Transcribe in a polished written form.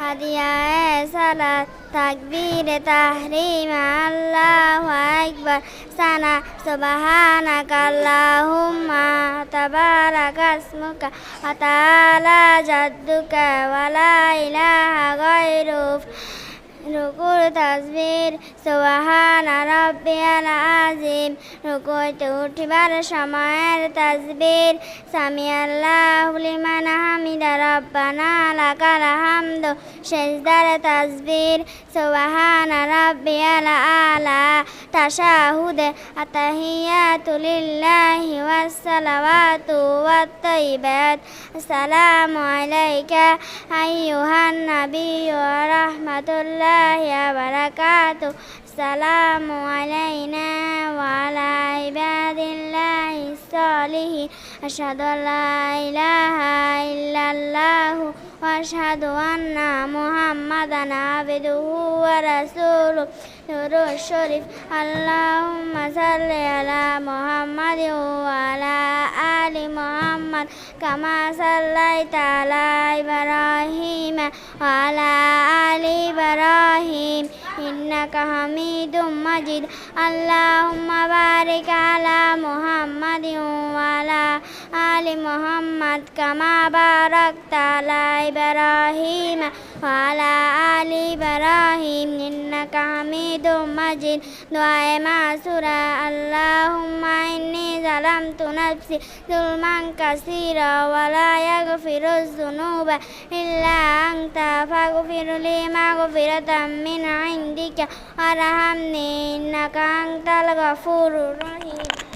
হাদিয়ায়ে সালাত তাকবীরে তাহরিম আল্লাহু আকবার সানা সুবহানাকা আল্লাহুম্মা তাবারাকাসমুকা ওয়া তাআলা জাদ্দুকা ওয়া লা ইলাহা গায়রুক রুকুর তাসবির সুবহানা রাব্বিয়াল আযীম রুকুতে উঠিবার সময়ের তাসবির সামি আল্লাহু লিমান হামিদা রাব্বানা লাকাল হামদু সিজদার তাসবির সুবহানা রাব্বিয়াল আলা তাশাহুদে আতাহিয়াতু লিল্লাহি ওয়াস সালাওয়াতু ওয়াত তাইয়্যিবাত আসসালামু আলাইকা আইয়ুহান নাবিয়্যু ওয়া রাহমাতুল্লাহি ওয়া বারাকাতুহু আসসালামু আলাইনা ওয়া আলা ইবাদিল্লাহিস সালিহিন আশহাদু আল্লা ইলাহা ইল্লাল্লাহু ওয়া আশহাদু আন্না মুহাম্মাদান আবদুহু ওয়া রাসূলুহু দুরূদ শরীফ আল্লাহুম্মা সাল্লি আলা মুহাম্মাদিন ওয়া আলা আলি মুহাম্মাদ কামা সাল্লাইতা আলা ইব্রাহিম ওয়া আলা আলি ইব্রাহিম ইন্নাকা হামিদুম মাজিদ আল্লাহুম্মা বারিক আলা মুহাম্মাদিন ওয়া আলা আলি মুহাম্মাদ কামা বারাকতা আলা ইব্রাহিম ওয়া আলা আলি ইব্রাহিম ইন্নাকা হামিদুম মাজিদ দোয়ায়ে মাসুরা আল্লাহুম্মা ইন্নী যালামতু নাফসি যুলমান কাসীরা ওয়া লা ইয়াগফিরুয যুনুবা ইল্লা আনতা ফাগফিরলি মাগফিরাতাম মিন ইনদিকা ওয়ারহামনি ইন্নাকা আনতাল গফুরুর রহিম।